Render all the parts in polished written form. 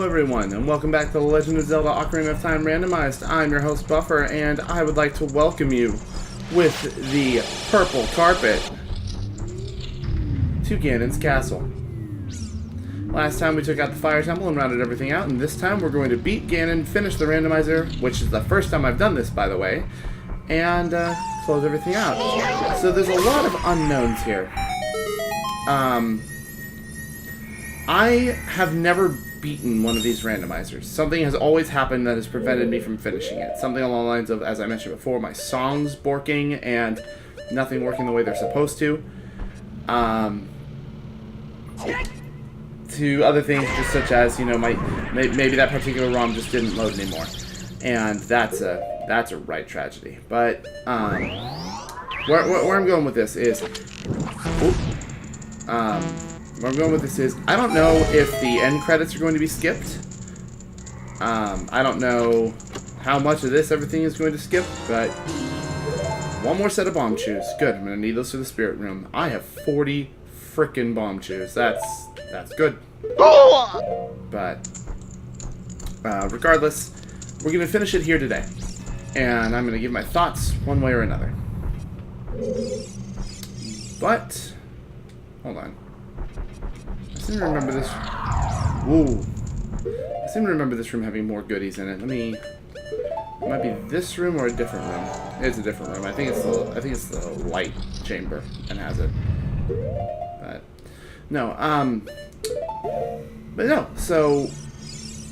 everyone, and welcome back to The Legend of Zelda Ocarina of Time Randomized. I'm your host, Buffer, and I would like to welcome you with the purple carpet to Ganon's castle. Last time we took out the Fire Temple and rounded everything out, and this time we're going to beat Ganon, finish the randomizer, which is the first time I've done this, by the way, and close everything out. So there's a lot of unknowns here. I have never beaten one of these randomizers. Something has always happened that has prevented me from finishing it. Something along the lines of, as I mentioned before, my songs borking and nothing working the way they're supposed to. To other things, just such as, you know, maybe that particular ROM just didn't load anymore, and that's a right tragedy. But where I'm going with this is, I don't know if the end credits are going to be skipped. I don't know how much of this everything is going to skip, but one more set of bomb chews. Good, I'm going to need those for the spirit room. I have 40 frickin' bomb chews. That's good. But regardless, we're going to finish it here today. And I'm going to give my thoughts one way or another. But, hold on. I seem to remember this. Whoa. I seem to remember this room having more goodies in it. It might be this room or a different room. It's a different room. I think it's the light chamber and has it. But no. So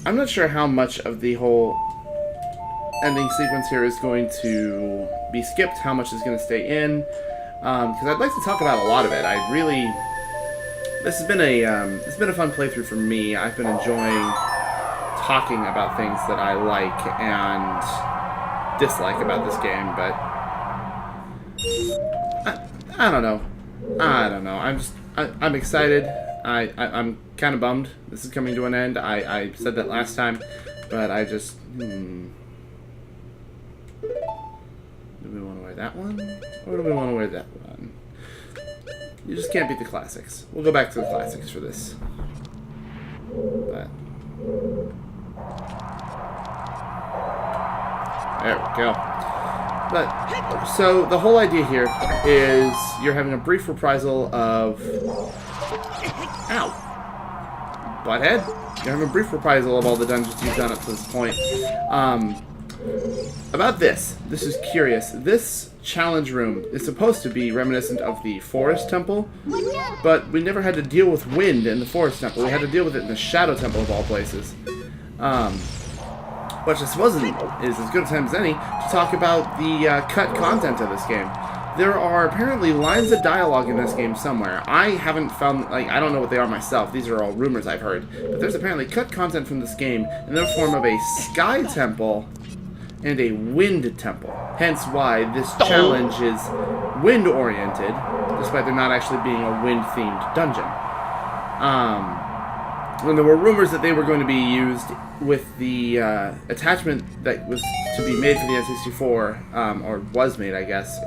I'm not sure how much of the whole ending sequence here is going to be skipped. How much is going to stay in? Because I'd like to talk about a lot of it. This has been a fun playthrough for me. I've been enjoying talking about things that I like and dislike about this game, but I don't know. I'm excited. I'm kind of bummed this is coming to an end. I said that last time, but I just do we want to wear that one, or do we want to wear that one? You just can't beat the classics. We'll go back to the classics for this. But there we go. But so the whole idea here is you're having a brief reprisal of butthead. You're having a brief reprisal of all the dungeons you've done up to this point. About this is curious. This challenge room is supposed to be reminiscent of the Forest Temple, but we never had to deal with wind in the Forest Temple. We had to deal with it in the Shadow Temple of all places. Which I suppose is as good a time as any to talk about the cut content of this game. There are apparently lines of dialogue in this game somewhere. I haven't found, I don't know what they are myself. These are all rumors I've heard. But there's apparently cut content from this game in the form of a Sky Temple and a Wind Temple. Hence why this challenge is wind-oriented, despite there not actually being a wind-themed dungeon. When there were rumors that they were going to be used with the attachment that was to be made for the N64, or was made, I guess,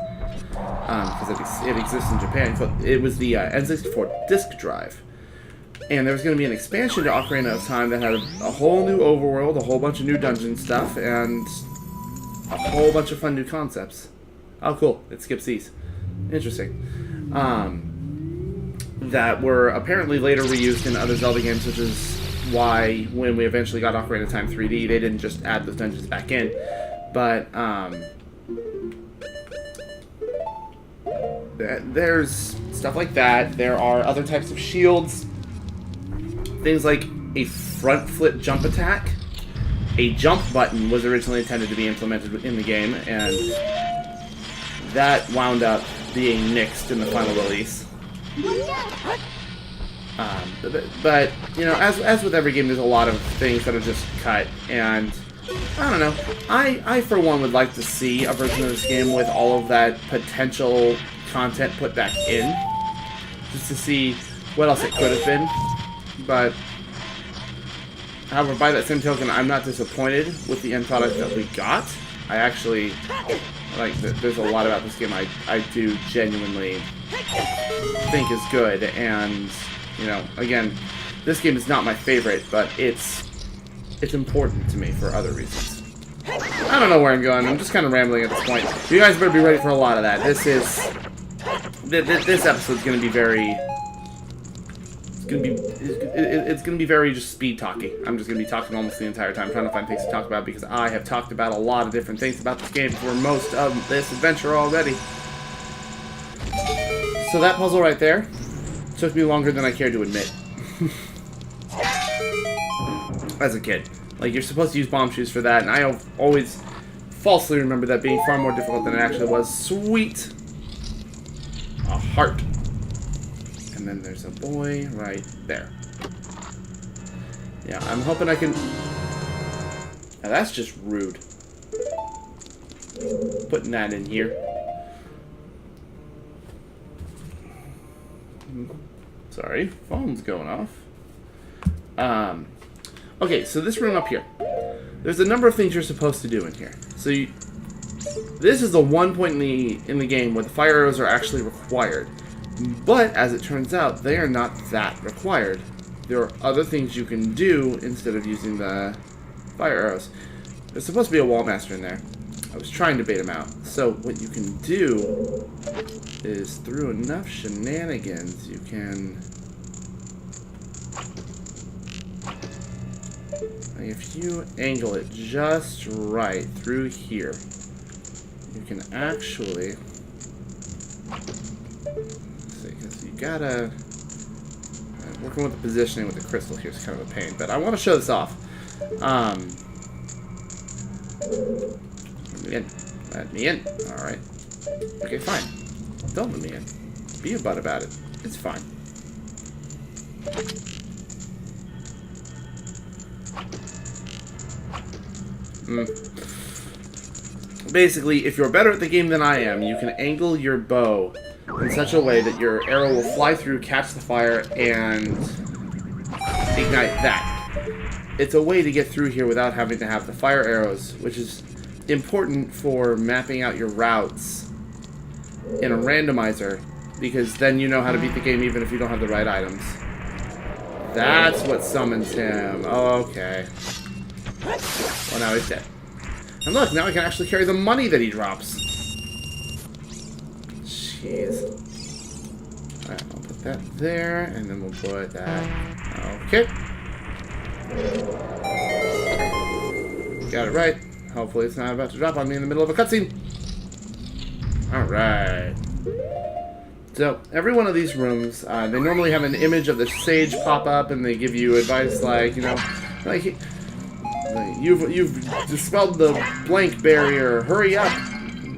because it exists in Japan. It was the N64 disk drive. And there was going to be an expansion to Ocarina of Time that had a whole new overworld, a whole bunch of new dungeon stuff, and a whole bunch of fun new concepts. Oh, cool. It skips these. Interesting. That were apparently later reused in other Zelda games, which is why when we eventually got Ocarina of Time 3D, they didn't just add those dungeons back in. But, there's stuff like that. There are other types of shields. Things like a front flip jump attack. A jump button was originally intended to be implemented in the game, and that wound up being nixed in the final release. But you know, as with every game, there's a lot of things that are just cut, and I don't know. I for one would like to see a version of this game with all of that potential content put back in, just to see what else it could have been. But however, by that same token, I'm not disappointed with the end product that we got. I actually there's a lot about this game I do genuinely think is good, and you know, again, this game is not my favorite, but it's it's important to me for other reasons. I don't know where I'm going. I'm just kind of rambling at this point. You guys better be ready for a lot of that. This episode's going to be very... It's gonna be very just speed talky. I'm just gonna be talking almost the entire time, trying to find things to talk about because I have talked about a lot of different things about this game for most of this adventure already. So that puzzle right there took me longer than I care to admit. As a kid, like you're supposed to use bomb shoes for that, and I always falsely remember that being far more difficult than it actually was. Sweet, a heart. And then there's a boy right there. Yeah, I'm hoping I can... Now that's just rude. Putting that in here. Sorry, phone's going off. Okay, so this room up here. There's a number of things you're supposed to do in here. So this is the one point in the game where the fire arrows are actually required. But, as it turns out, they are not that required. There are other things you can do instead of using the fire arrows. There's supposed to be a wall master in there. I was trying to bait him out. So, what you can do is, through enough shenanigans, you can... If you angle it just right through here, you can actually... Because you gotta... working with the positioning with the crystal here is kind of a pain, but I want to show this off. Let me in. Let me in. Alright. Okay, fine. Don't let me in. Be a butt about it. It's fine. Basically, if you're better at the game than I am, you can angle your bow in such a way that your arrow will fly through, catch the fire, and ignite that. It's a way to get through here without having to have the fire arrows, which is important for mapping out your routes in a randomizer, because then you know how to beat the game even if you don't have the right items. That's what summons him. Okay. Well, now he's dead. And look, now I can actually carry the money that he drops. Jeez. Alright, I'll put that there, and then we'll put that... Okay. Got it right. Hopefully it's not about to drop on me in the middle of a cutscene. Alright. So, every one of these rooms, they normally have an image of the sage pop up, and they give you advice like, you know, like... You've dispelled the blank barrier. Hurry up.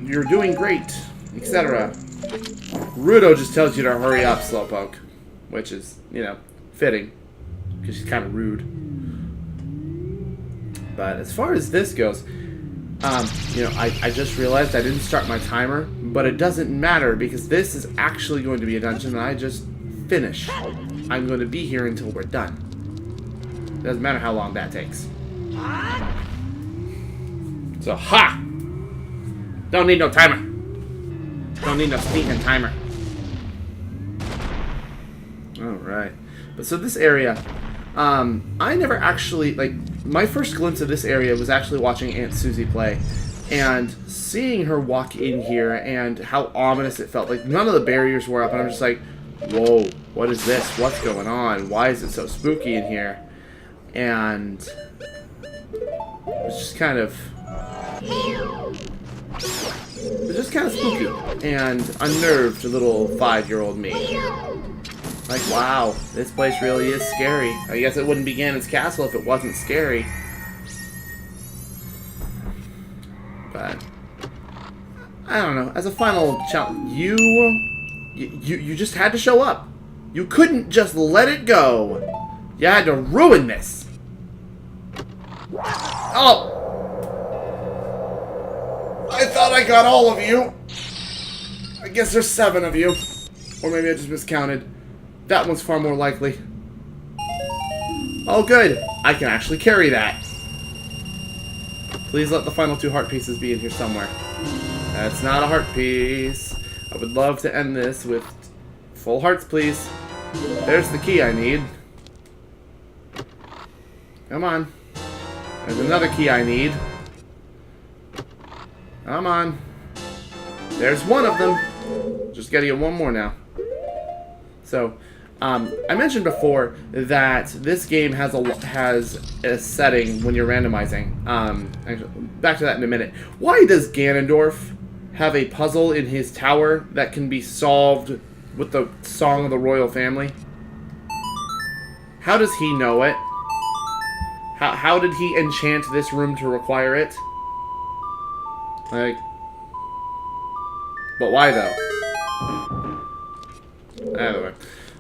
You're doing great. Etc. Rudo just tells you to hurry up, Slowpoke. Which is, you know, fitting. Because she's kind of rude. But as far as this goes, you know, I just realized I didn't start my timer. But it doesn't matter because this is actually going to be a dungeon and I just finish. I'm going to be here until we're done. Doesn't matter how long that takes. So, ha! Don't need no timer. Don't need no sneaking timer. Alright. But so this area, I never actually, like, my first glimpse of this area was actually watching Aunt Susie play. And seeing her walk in here and how ominous it felt. Like, none of the barriers were up and I'm just like, whoa, what is this? What's going on? Why is it so spooky in here? And... it was just kind of spooky and unnerved little 5-year-old me. Like, wow, this place really is scary. I guess it wouldn't be Ganon's castle if it wasn't scary. But I don't know. As a final challenge, you just had to show up. You couldn't just let it go. You had to ruin this. Oh! I thought I got all of you. I guess there's 7 of you. Or maybe I just miscounted. That one's far more likely. Oh good, I can actually carry that. Please let the final 2 heart pieces be in here somewhere. That's not a heart piece. I would love to end this with full hearts, please. There's the key I need. Come on. There's another key I need. Come on. There's one of them. Just gotta get one more now. So, I mentioned before that this game has a setting when you're randomizing. Actually, back to that in a minute. Why does Ganondorf have a puzzle in his tower that can be solved with the Song of the Royal Family? How does he know it? How did he enchant this room to require it? Like, but why though? Anyway,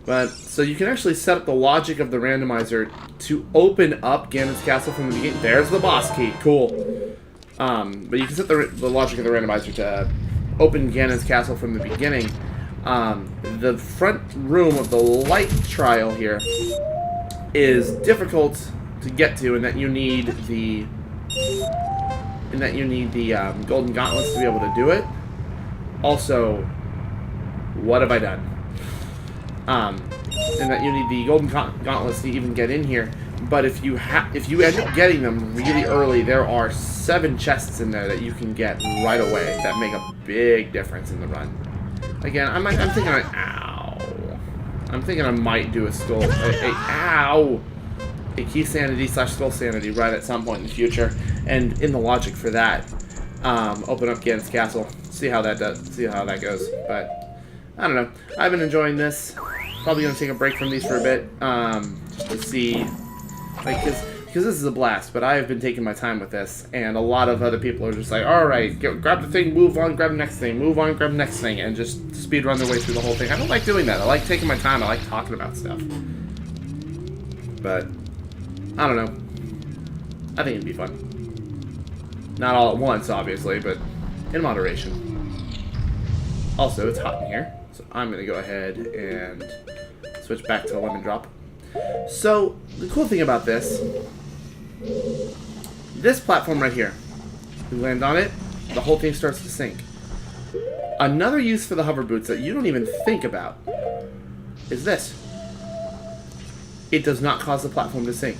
but so you can actually set up the logic of the randomizer to open up Ganon's castle from the beginning. There's the boss key, cool. But you can set the logic of the randomizer to open Ganon's castle from the beginning. The front room of the light trial here is difficult to get to, in that you need the golden gauntlets to be able to do it. Also, what have I done? And that you need the golden gauntlets to even get in here. But if you end up getting them really early, there are 7 chests in there that you can get right away that make a big difference in the run. Again, I'm thinking, ow. I'm thinking I might do a skull, ow, a key sanity / skull sanity right at some point in the future, and in the logic for that, open up Ganon's castle, see how that goes. But I don't know. I've been enjoying this. Probably gonna take a break from these for a bit, just to see, like, because this is a blast. But I have been taking my time with this, and a lot of other people are just like, all right, grab the thing, move on, grab the next thing, move on, grab the next thing, and just speed run their way through the whole thing. I don't like doing that. I like taking my time. I like talking about stuff. But I don't know. I think it'd be fun. Not all at once, obviously, but in moderation. Also, it's hot in here, so I'm going to go ahead and switch back to the lemon drop. So, the cool thing about this platform right here, you land on it, the whole thing starts to sink. Another use for the hover boots that you don't even think about is this. It does not cause the platform to sink.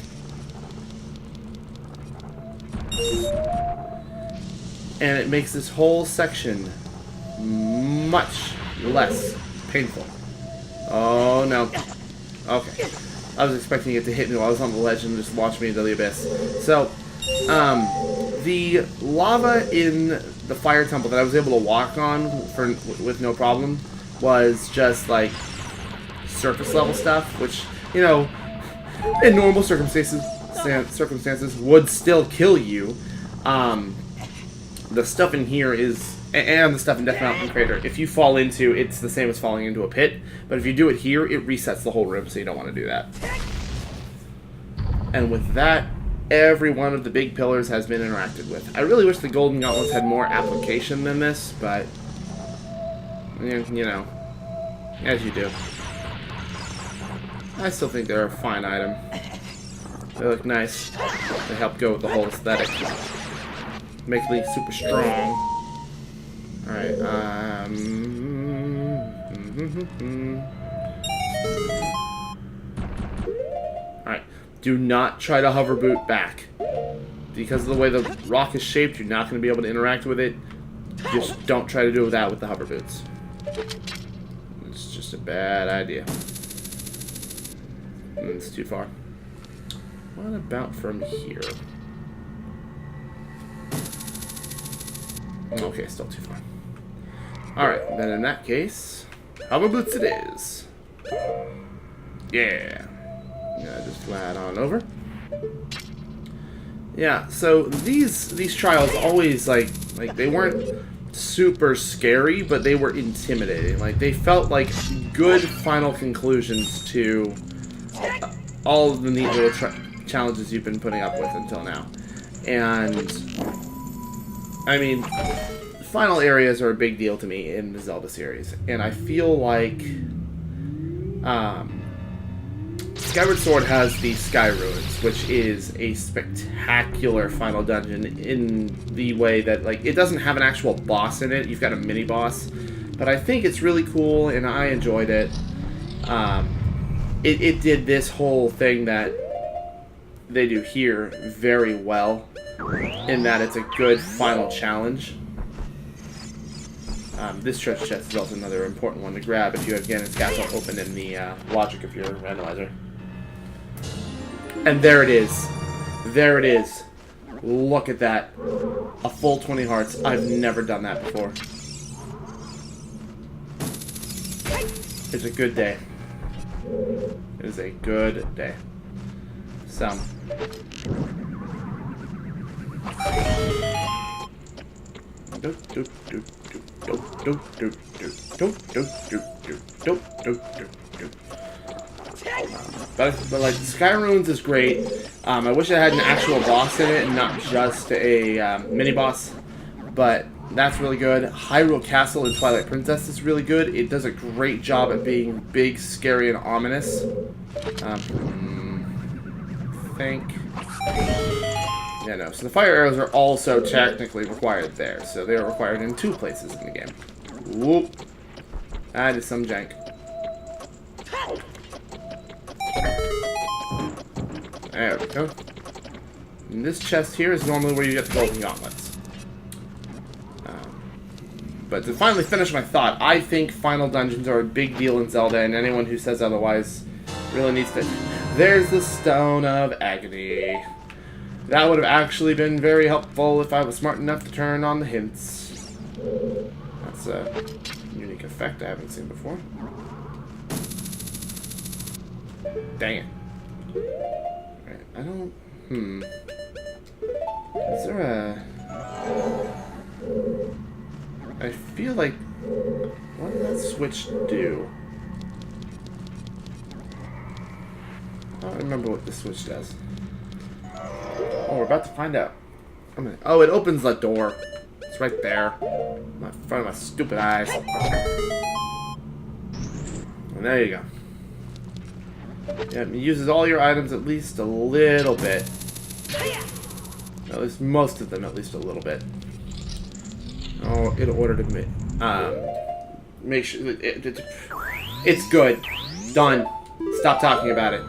And it makes this whole section much less painful. Oh no. Okay. I was expecting it to hit me while I was on the ledge and just launch me into the abyss. So, the lava in the fire temple that I was able to walk on with no problem was just like surface level stuff, which, you know, in normal circumstances would still kill you. The stuff in here is, and the stuff in Death Mountain Crater, if you fall into, it's the same as falling into a pit. But if you do it here, it resets the whole room, so you don't want to do that. And with that, every one of the big pillars has been interacted with. I really wish the Golden Gauntlets had more application than this, but, you know, as you do. I still think they're a fine item. They look nice. They help go with the whole aesthetic. Make me super strong. Alright, Alright, do not try to hover boot back. Because of the way the rock is shaped, you're not going to be able to interact with it. Just don't try to do that with the hover boots. It's just a bad idea. It's too far. What about from here? Okay, still too far. Alright, then in that case, hover boots it is. Yeah. Yeah, just glide on over. Yeah, so these trials always, like they weren't super scary, but they were intimidating. Like, they felt like good final conclusions to all of the neat little challenges you've been putting up with until now. And I mean, final areas are a big deal to me in the Zelda series, and I feel like Skyward Sword has the Sky Ruins, which is a spectacular final dungeon in the way that, like, it doesn't have an actual boss in it. You've got a mini boss, but I think it's really cool, and I enjoyed it. It did this whole thing that they do here very well, in that it's a good final challenge. This treasure chest is also another important one to grab if you have Ganon's Castle open in the logic of your randomizer. And there it is. There it is. Look at that. A full 20 hearts. I've never done that before. It's a good day. It is a good day. So. But like Sky Ruins is great. I wish I had an actual boss in it and not just a mini boss. But that's really good. Hyrule Castle in Twilight Princess is really good. It does a great job at being big, scary, and ominous. I think. Yeah, no. So the fire arrows are also technically required there. So they are required in 2 places in the game. Whoop. That is some jank. There we go. And this chest here is normally where you get the golden gauntlets. But to finally finish my thought, I think final dungeons are a big deal in Zelda, and anyone who says otherwise really needs to... There's the Stone of Agony. That would have actually been very helpful if I was smart enough to turn on the hints. That's a unique effect I haven't seen before. Dang it. Right, I don't... Is there a... I feel like... What did that switch do? I don't remember what this switch does. Oh, we're about to find out. Oh, it opens the door. It's right there. In front of my stupid eyes. And there you go. Yeah, it uses all your items at least a little bit. At least most of them at least a little bit. Oh, in order to make sure that it's good. Done. Stop talking about it.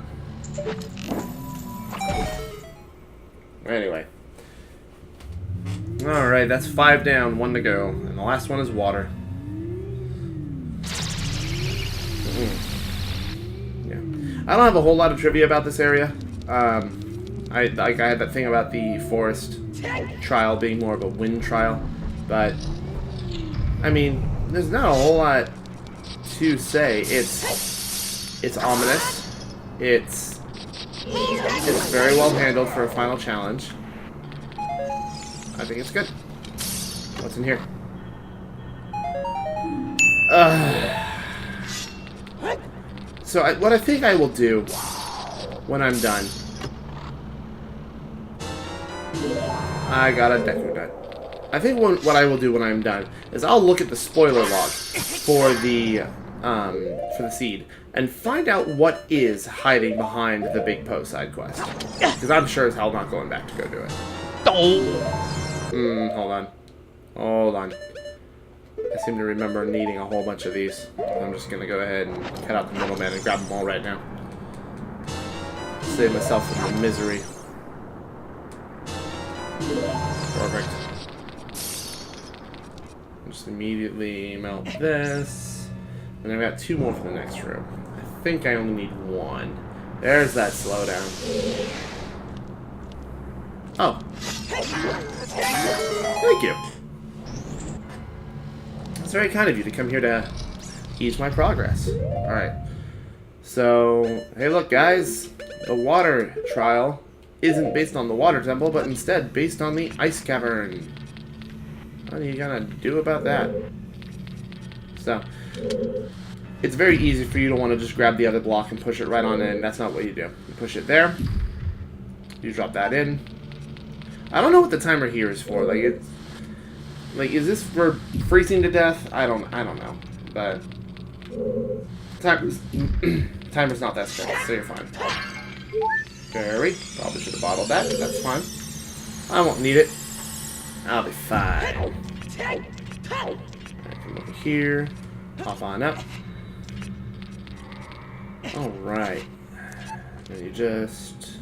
Anyway. Alright, that's 5 down, 1 to go. And the last one is water. Yeah. I don't have a whole lot of trivia about this area. I had that thing about the forest trial being more of a wind trial. But, I mean, there's not a whole lot to say. It's ominous. It's very well handled for a final challenge. I think it's good. What's in here? So what I think I will do when I'm done, I got a Deku Nut. I think what I will do when I'm done is I'll look at the spoiler log for the seed and find out what is hiding behind the Big Po side quest. Because I'm sure as hell not going back to go do it. Hold on. Hold on. I seem to remember needing a whole bunch of these. I'm just going to go ahead and cut out the middleman and grab them all right now. Save myself from the misery. Perfect. Just immediately melt this. And I've got 2 more for the next room. I think I only need 1. There's that slowdown. Oh. Thank you. That's very kind of you to come here to ease my progress. Alright. So, hey look guys. The water trial isn't based on the water temple, but instead based on the ice cavern. What are you gonna do about that? So, it's very easy for you to want to just grab the other block and push it right on in. That's not what you do. You push it there. You drop that in. I don't know what the timer here is for. Like, it's... Like, is this for freezing to death? I don't know. But... Timer's not that strict, so you're fine. Very. Probably should have bottled that, but that's fine. I won't need it. I'll be fine. Alright, come over here. Hop on up. Alright. And you just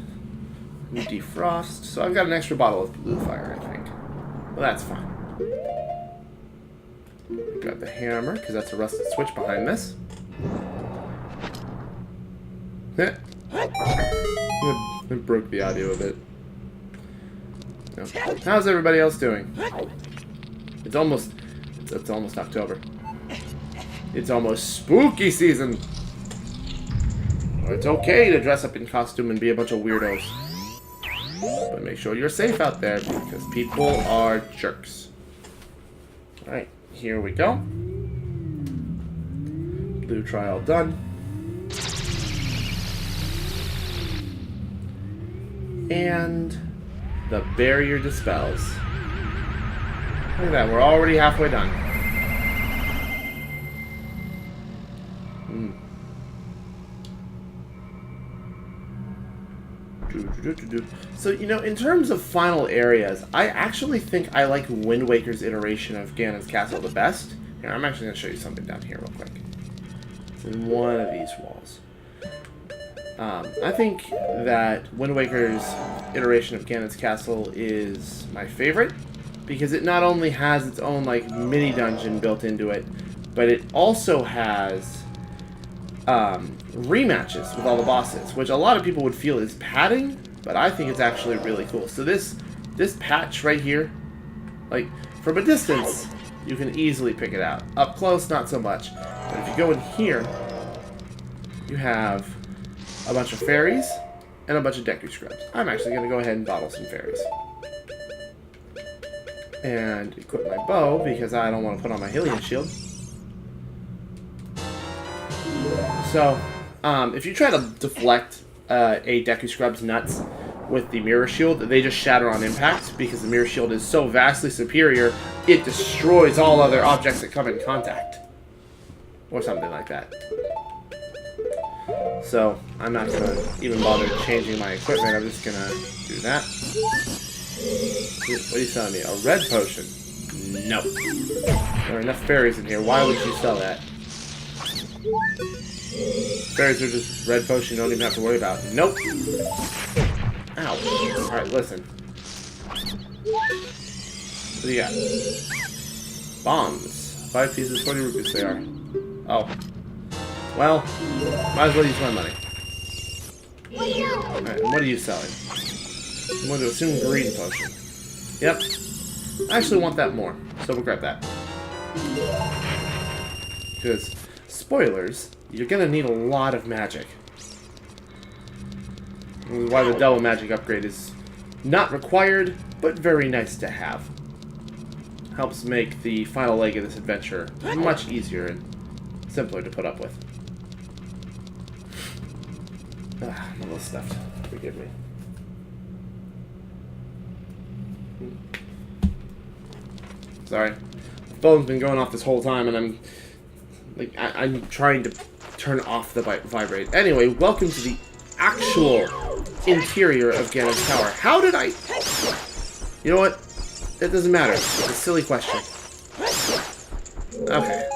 Defrost. So I've got an extra bottle of blue fire, I think. Well, that's fine. Got the hammer, because that's a rusted switch behind this. It broke the audio a bit. No. How's everybody else doing? It's almost October. It's almost spooky season. It's okay to dress up in costume and be a bunch of weirdos. But make sure you're safe out there because people are jerks. Alright, here we go. Blue trial done. And the barrier dispels. Look at that, we're already halfway done. So, you know, in terms of final areas, I actually think I like Wind Waker's iteration of Ganon's Castle the best. Here, I'm actually going to show you something down here real quick. It's in one of these walls. I think that Wind Waker's iteration of Ganon's Castle is my favorite, because it not only has its own, like, mini-dungeon built into it, but it also has rematches with all the bosses, which a lot of people would feel is padding, but I think it's actually really cool. So this patch right here, like, from a distance, you can easily pick it out. Up close, not so much. But if you go in here, you have a bunch of fairies and a bunch of Deku Scrubs. I'm actually going to go ahead and bottle some fairies. And equip my bow, because I don't want to put on my Hylian shield. So, if you try to deflect a Deku Scrub's nuts with the Mirror Shield, they just shatter on impact, because the Mirror Shield is so vastly superior, it destroys all other objects that come in contact. Or something like that. So, I'm not going to even bother changing my equipment, I'm just going to do that. What are you selling me? A red potion? No. There are enough fairies in here, why would you sell that? Fairies are just red potion you don't even have to worry about. Nope. Ow. Alright, listen. What do you got? Bombs. 5 pieces, 40 rupees they are. Oh. Well, might as well use my money. Alright, what are you selling? I'm going to assume green potion. Yep. I actually want that more, so we'll grab that. Because, spoilers, you're going to need a lot of magic. Why the double magic upgrade is not required, but very nice to have. Helps make the final leg of this adventure much easier and simpler to put up with. I'm a little stuffed. Forgive me. Sorry. The phone's been going off this whole time, and I'm trying to turn off the vibrate. Anyway, welcome to the actual interior of Ganon's Tower. How did I... You know what? It doesn't matter. It's a silly question. Okay.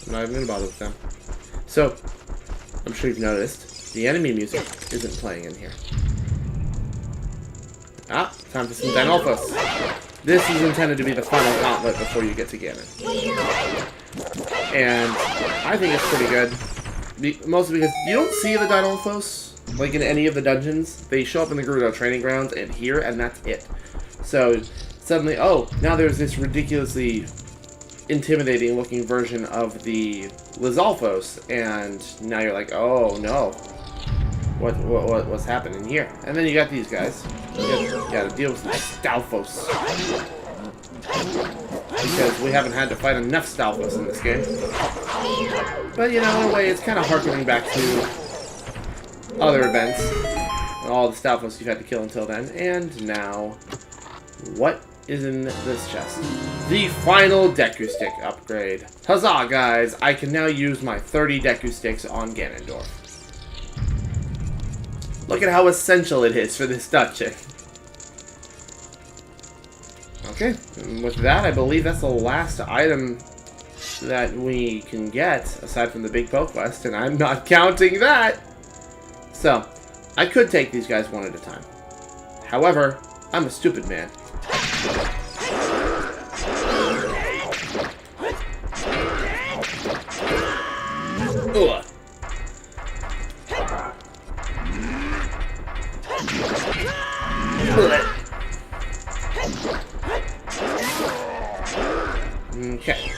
I'm not even going to bother with them. So, I'm sure you've noticed, the enemy music isn't playing in here. Ah, time for some Dinolfos. This is intended to be the final gauntlet before you get to Ganon. And I think it's pretty good. Mostly because you don't see the Dinolfos, like in any of the dungeons. They show up in the Gerudo training grounds and here, and that's it. So, suddenly, oh, now there's this ridiculously intimidating looking version of the Lizalfos, and now you're like, oh no. What's happening here? And then you got these guys. You gotta deal with some Stalfos. Because we haven't had to fight enough Stalfos in this game. But, you know, in a way, it's kind of harkening back to other events. And all the Stalfos you've had to kill until then. And now, what is in this chest? The final Deku Stick upgrade. Huzzah, guys! I can now use my 30 Deku Sticks on Ganondorf. Look at how essential it is for this dungeon. Okay, and with that, I believe that's the last item that we can get, aside from the big Poke Quest, and I'm not counting that. So, I could take these guys one at a time. However, I'm a stupid man. Ugh. Okay.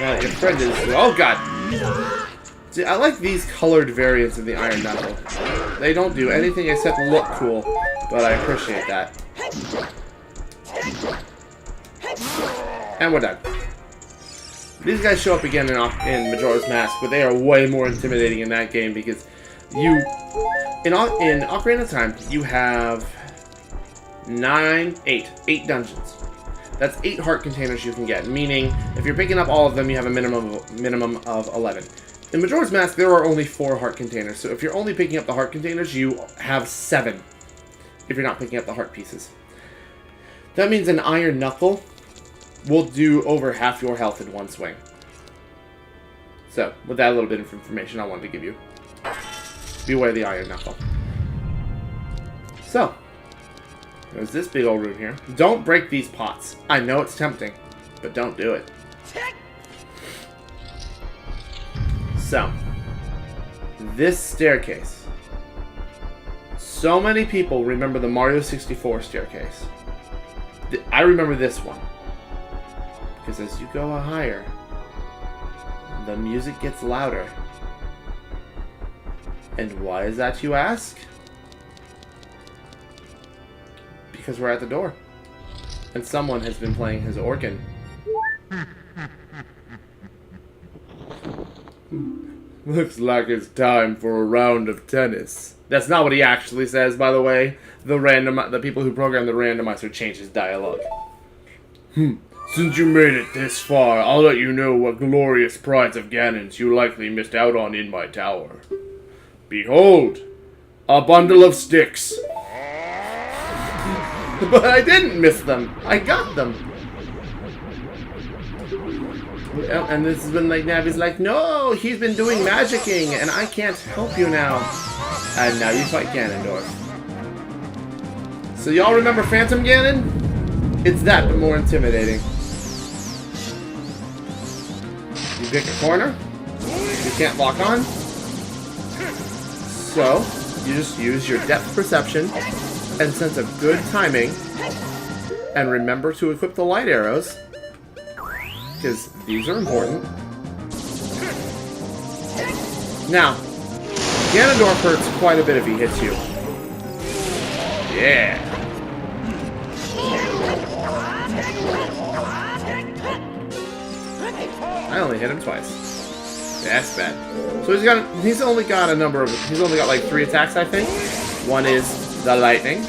Now your friend is... Oh, God! See, I like these colored variants of the Iron Knuckle. They don't do anything except look cool, but I appreciate that. And we're done. These guys show up again in Majora's Mask, but they are way more intimidating in that game because you... In Ocarina of Time, you have... 8 dungeons. That's 8 heart containers you can get, meaning if you're picking up all of them, you have a minimum of 11. In Majora's Mask, there are only 4 heart containers, so if you're only picking up the heart containers, you have 7 if you're not picking up the heart pieces. That means an Iron Knuckle will do over half your health in one swing. So, with that little bit of information I wanted to give you. Beware the Iron Knuckle. So, there's this big old room here. Don't break these pots. I know it's tempting, but don't do it. So, this staircase. So many people remember the Mario 64 staircase. I remember this one. Because as you go higher, the music gets louder. And why is that, you ask? Because we're at the door. And someone has been playing his organ. Looks like it's time for a round of tennis. That's not what he actually says, by the way. The people who program the randomizer changed his dialogue. Since you made it this far, I'll let you know what glorious prize of Ganons you likely missed out on in my tower. Behold, a bundle of sticks. But I didn't miss them. I got them. And this has been like, Navi's like, no, he's been doing magicking, and I can't help you now. And now you fight Ganondorf. So y'all remember Phantom Ganon? It's that, but more intimidating. You pick a corner. You can't lock on. So, you just use your depth perception and sense of good timing. And remember to equip the light arrows. Because these are important. Now, Ganondorf hurts quite a bit if he hits you. Yeah. I only hit him twice. That's bad. So he's only got like 3 attacks, I think. One is the lightning.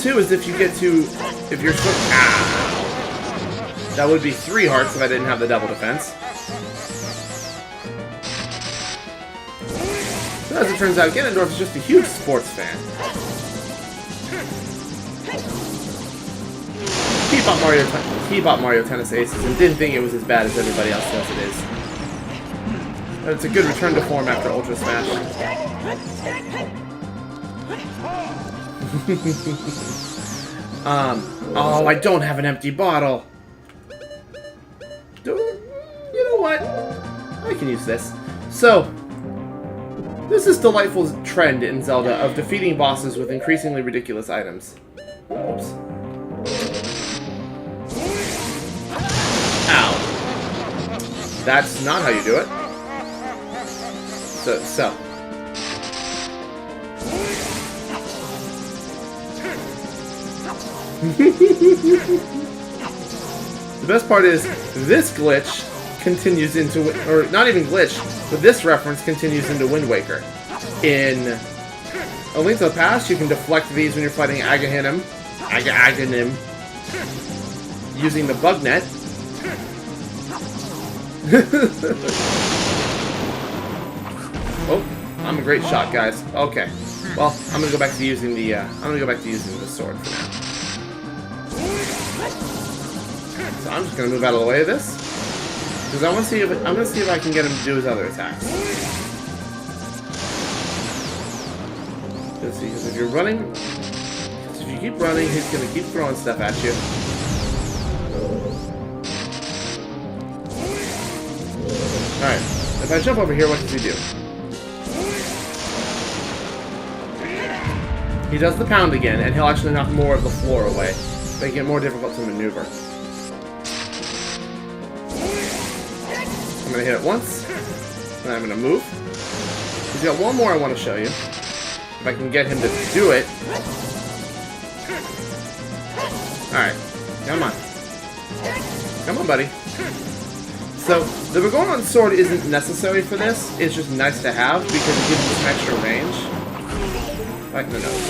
2 is if you're that would be 3 hearts if I didn't have the double defense. So as it turns out, Ganondorf is just a huge sports fan. He bought Mario Tennis Aces and didn't think it was as bad as everybody else says it is. But it's a good return to form after Ultra Smash. Oh, I don't have an empty bottle. You know what? I can use this. So, there's this delightful trend in Zelda of defeating bosses with increasingly ridiculous items. Oops. Ow. That's not how you do it. So. The best part is, this glitch continues into, or not even glitch, but this reference continues into Wind Waker. In A Link to the Past, you can deflect these when you're fighting Aghanim, using the bug net. Oh, I'm a great shot, guys. Okay. Well, I'm gonna go back to using the sword for now. So I'm just going to move out of the way of this. Because I want to see if I'm gonna see if I can get him to do his other attacks. Let's see, because if you're running, if you keep running, he's gonna keep throwing stuff at you. All right, if I jump over here, what does he do? He does the pound again, and he'll actually knock more of the floor away, making it more difficult to maneuver. I'm gonna hit it once, and I'm gonna move. He's got one more I want to show you. If I can get him to do it. Alright, come on. Come on, buddy. So, the Begorgon sword isn't necessary for this, it's just nice to have because it gives you some extra range. Like the nose.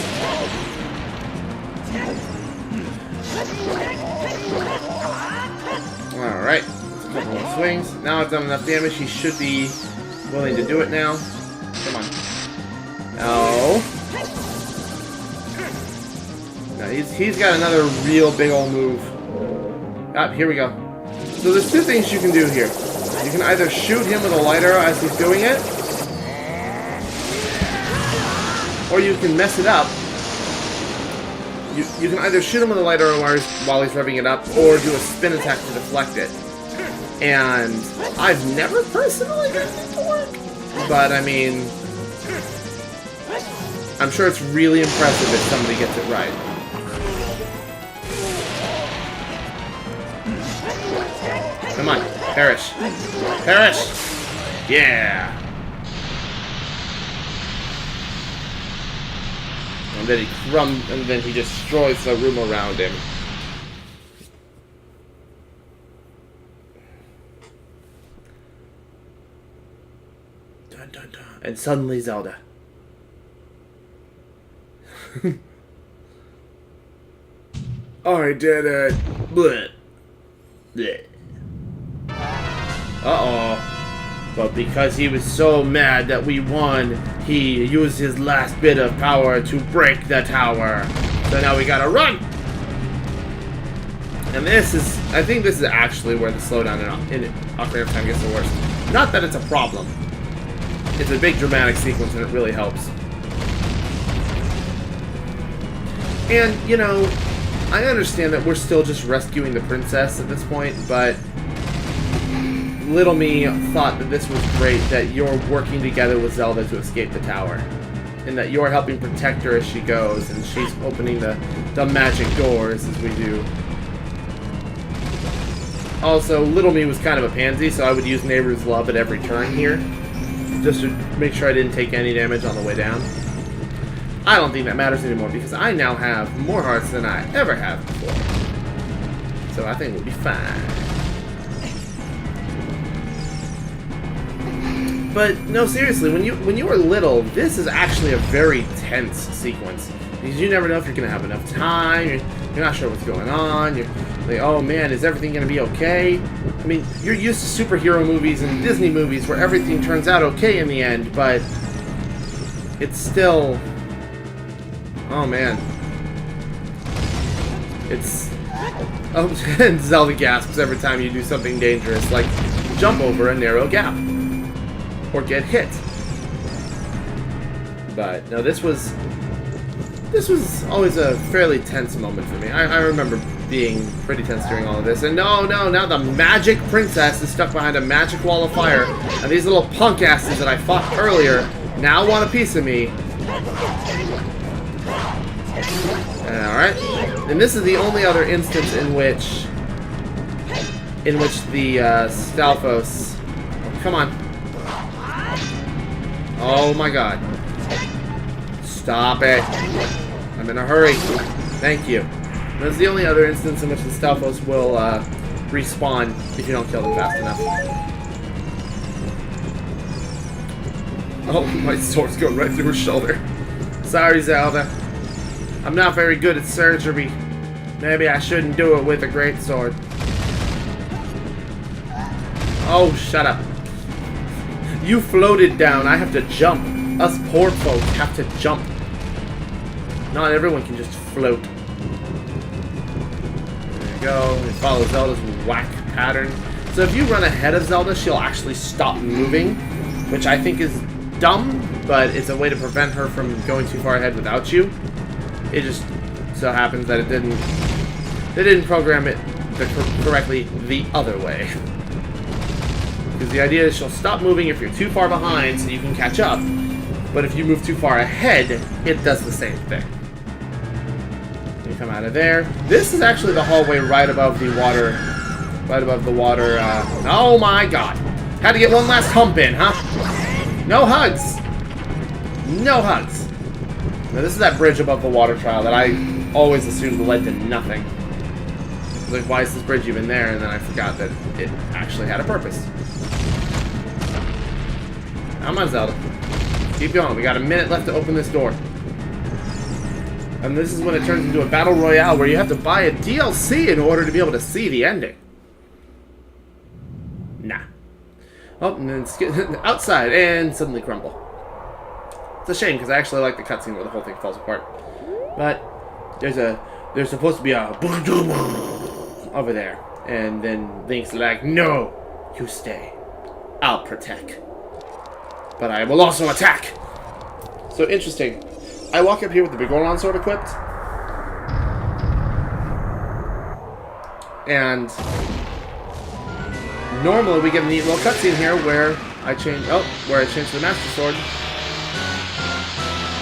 Alright, let's a couple more swings. Now I've done enough damage, he should be willing to do it now. Come on. No. No, he's got another real big old move. Ah, here we go. So there's two things you can do here. You can either shoot him with a lighter as he's doing it, or you can mess it up. You can either shoot him with a lighter while he's revving it up, or do a spin attack to deflect it. And I've never personally gotten it to work. But, I mean, I'm sure it's really impressive if somebody gets it right. Come on, perish. Perish! Yeah! And then he destroys the room around him. Dun dun dun. And suddenly Zelda. I did it. Blech. Blech. Uh-oh. But because he was so mad that we won, he used his last bit of power to break the tower. So now we gotta run! And this is, I think this is actually where the slowdown in Ocarina of Time gets the worst. Not that it's a problem. It's a big dramatic sequence and it really helps. And, you know, I understand that we're still just rescuing the princess at this point, but little me thought that this was great, that you're working together with Zelda to escape the tower. And that you're helping protect her as she goes, and she's opening the magic doors as we do. Also, little me was kind of a pansy, so I would use Neighbor's Love at every turn here, just to make sure I didn't take any damage on the way down. I don't think that matters anymore, because I now have more hearts than I ever have before. So I think we'll be fine. But no, seriously, when you were little, this is actually a very tense sequence because you never know if you're gonna have enough time. You're not sure what's going on. You're like, oh man, is everything gonna be okay? I mean, you're used to superhero movies and Disney movies where everything turns out okay in the end, but it's still, oh man, it's. Oh, and Zelda gasps every time you do something dangerous, like jump over a narrow gap. Or get hit. But no, this was always a fairly tense moment for me. I remember being pretty tense during all of this. And no, now the magic princess is stuck behind a magic wall of fire, and these little punk asses that I fought earlier now want a piece of me. Alright. And this is the only other instance in which the Stalfos. Oh, come on. Oh my god. Stop it. I'm in a hurry. Thank you. That's the only other instance in which the Stalfos will respawn if you don't kill them fast enough. Oh, my sword's going right through her shoulder. Sorry, Zelda. I'm not very good at surgery. Maybe I shouldn't do it with a great sword. Oh, shut up. You floated down. I have to jump. Us poor folk have to jump. Not everyone can just float. There you go. We follow Zelda's whack pattern. So if you run ahead of Zelda, she'll actually stop moving, which I think is dumb, but it's a way to prevent her from going too far ahead without you. It just so happens that they didn't program it correctly the other way. Because the idea is she'll stop moving if you're too far behind so you can catch up, but if you move too far ahead, it does the same thing. You come out of there. This is actually the hallway right above the water. Right above the water. Oh my god. Had to get one last hump in, huh? No hugs. No hugs. Now this is that bridge above the water trial that I always assumed led to nothing. Like, why is this bridge even there? And then I forgot that it actually had a purpose. Come on, Zelda. Keep going. We got a minute left to open this door. And this is when it turns into a battle royale where you have to buy a DLC in order to be able to see the ending. Nah. Oh, and then outside and suddenly crumble. It's a shame because I actually like the cutscene where the whole thing falls apart. But there's supposed to be a over there, and then Link's like, "No, you stay. I'll protect, but I will also attack." So interesting. I walk up here with the Biggoron sword equipped, and normally we get a neat little cutscene here where I change. Oh, where I change to the Master Sword.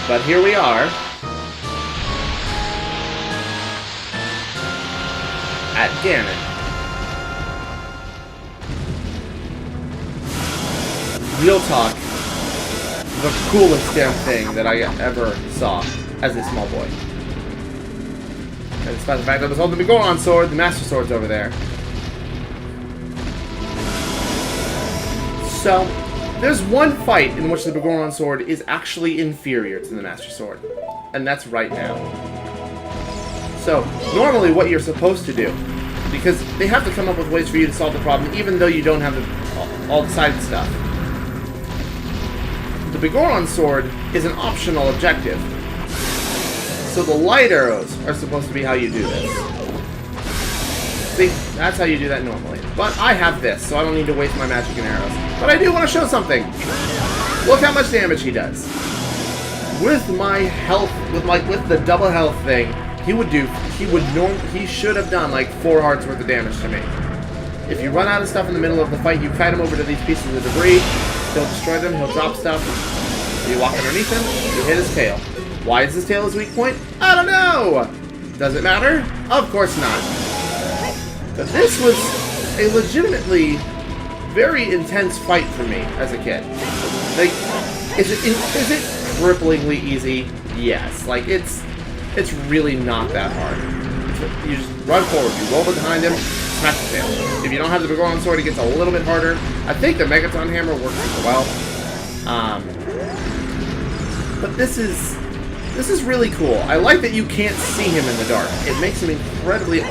But here we are at Ganon. Real talk, the coolest damn thing that I ever saw as a small boy. And despite the fact that I was holding the Biggoron sword, the Master Sword's over there. So, there's one fight in which the Biggoron sword is actually inferior to the Master Sword. And that's right now. So, normally what you're supposed to do, because they have to come up with ways for you to solve the problem even though you don't have all the side stuff. The Biggoron sword is an optional objective. So the light arrows are supposed to be how you do this. See, that's how you do that normally. But I have this, so I don't need to waste my magic and arrows. But I do want to show something. Look how much damage he does. With my health, with the double health thing, he should have done like 4 hearts worth of damage to me. If you run out of stuff in the middle of the fight, you kite him over to these pieces of debris, he'll destroy them, he'll drop stuff, you walk underneath him, you hit his tail. Why is his tail his weak point? I don't know! Does it matter? Of course not. But this was a legitimately very intense fight for me as a kid. Like, is it cripplingly easy? Yes. Like, it's really not that hard. You just run forward, you roll behind him, smash the tail. If you don't have the Biggoron sword, it gets a little bit harder. I think the Megaton Hammer works super well. But this is really cool. I like that you can't see him in the dark. It makes him incredibly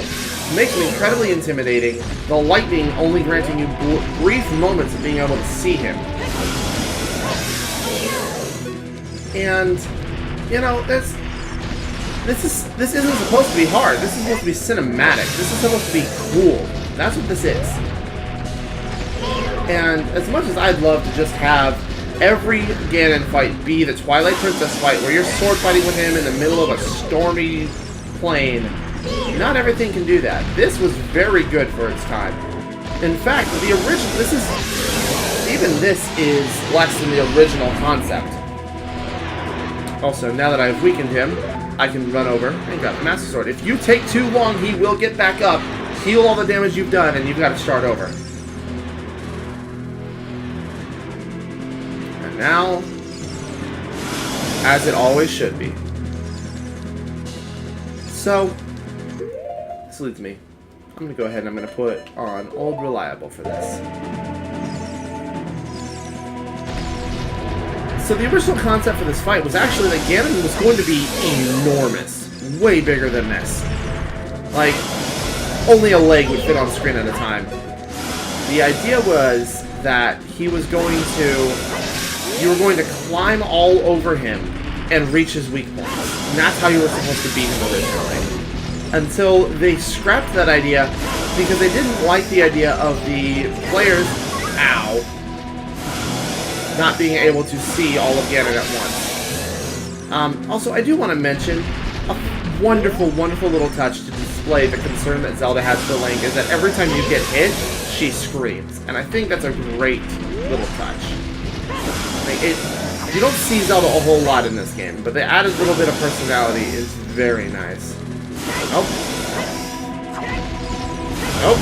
intimidating. The lightning only granting you brief moments of being able to see him. And you know, this isn't supposed to be hard. This is supposed to be cinematic. This is supposed to be cool. That's what this is. And as much as I'd love to just have every Ganon fight be the Twilight Princess fight, where you're sword fighting with him in the middle of a stormy plain, not everything can do that. This was very good for its time. In fact, the original, this is less than the original concept. Also, now that I've weakened him, I can run over and grab the Master Sword. If you take too long, he will get back up, heal all the damage you've done, and you've got to start over. And now, as it always should be. So, this leads me. I'm going to go ahead and I'm going to put on Old Reliable for this. So the original concept for this fight was actually that Ganon was going to be enormous. Way bigger than this. Like, only a leg would fit on screen at a time. The idea was that you were going to climb all over him and reach his weak points. And that's how you were supposed to beat him originally. until they scrapped that idea because they didn't like the idea of the players, ow, not being able to see all of Ganon at once. Also, I do want to mention a wonderful, wonderful little touch to display the concern that Zelda has for Link is that every time you get hit, she screams. And I think that's a great little touch. Like you don't see Zelda a whole lot in this game, but the added little bit of personality is very nice. Oh. Oh.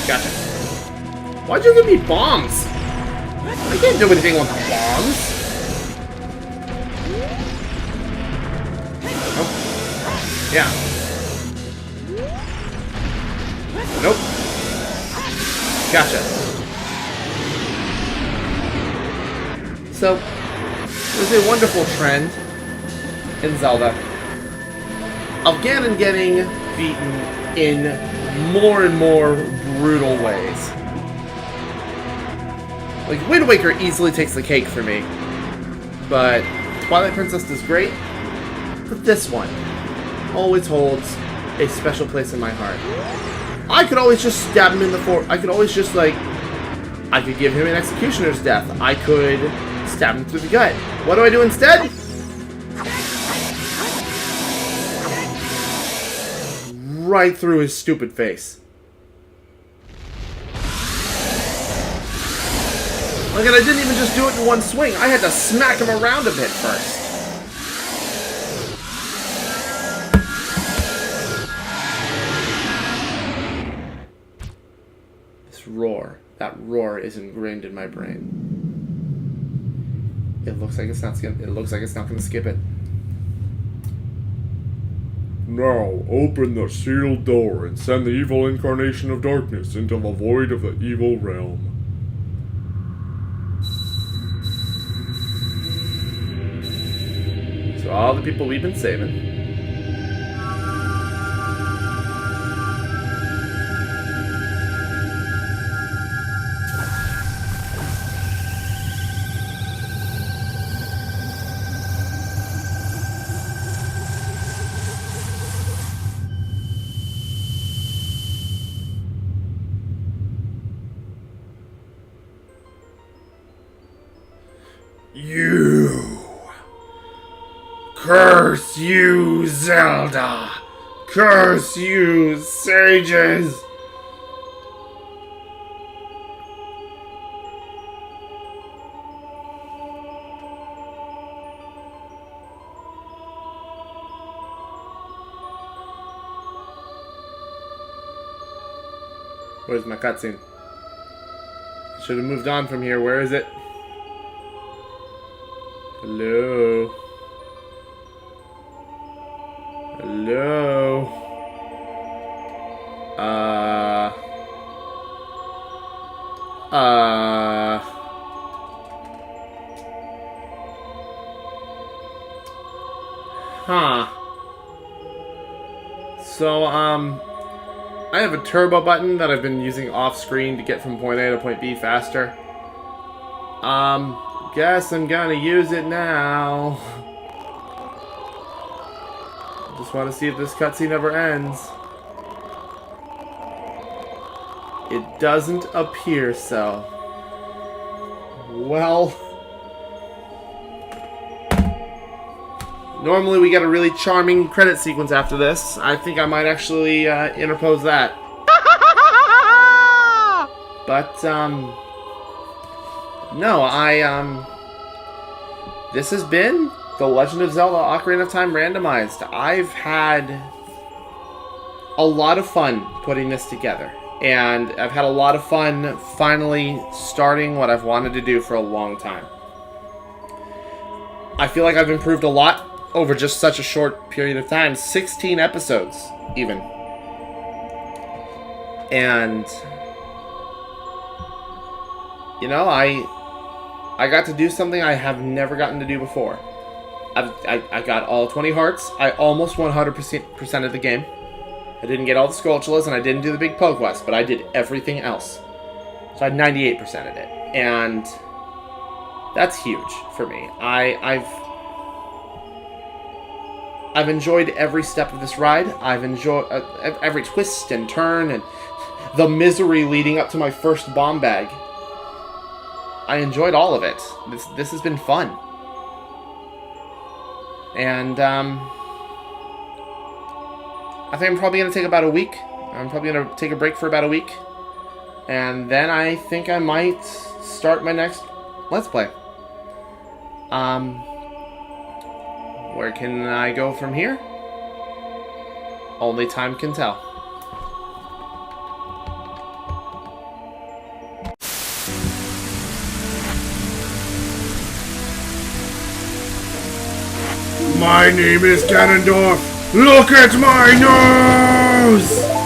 Gotcha. Why'd you give me bombs? I can't do anything with bombs. Oh. Yeah. Nope. Gotcha. So, there's a wonderful trend in Zelda of Ganon getting beaten in more and more brutal ways. Like, Wind Waker easily takes the cake for me, but Twilight Princess does great, but this one always holds a special place in my heart. I could always just stab him in the forehead. I could always just, like, I could give him an executioner's death. I could stab him through the gut. What do I do instead? Right through his stupid face. Look, and I didn't even just do it in one swing. I had to smack him around a bit first. This roar. That roar is ingrained in my brain. It looks like it's not gonna skip it. Now, open the sealed door and send the evil incarnation of darkness into the void of the evil realm. So all the people we've been saving. You! Curse you, Zelda! Curse you, sages! Where's my cutscene? Should have moved on from here. Where is it? Hello? Hello? Huh. So, I have a turbo button that I've been using off screen to get from point A to point B faster. Guess I'm gonna use it now. Just want to see if this cutscene ever ends. It doesn't appear so. Well, normally we get a really charming credit sequence after this. I think I might actually interpose that. But, no, this has been The Legend of Zelda Ocarina of Time Randomized. I've had a lot of fun putting this together. And I've had a lot of fun finally starting what I've wanted to do for a long time. I feel like I've improved a lot over just such a short period of time. 16 episodes, even. And, you know, I got to do something I have never gotten to do before. I got all 20 hearts. I almost 100% of the game. I didn't get all the Skulltulas, and I didn't do the big Poe quest, but I did everything else. So I had 98% of it. And that's huge for me. I've I've enjoyed every step of this ride. I've enjoyed every twist and turn and the misery leading up to my first bomb bag. I enjoyed all of it. This has been fun. And I think I'm probably going to take about a week. I'm probably going to take a break for about a week. And then I think I might start my next Let's Play. Where can I go from here? Only time can tell. My name is Ganondorf. Look at my nose!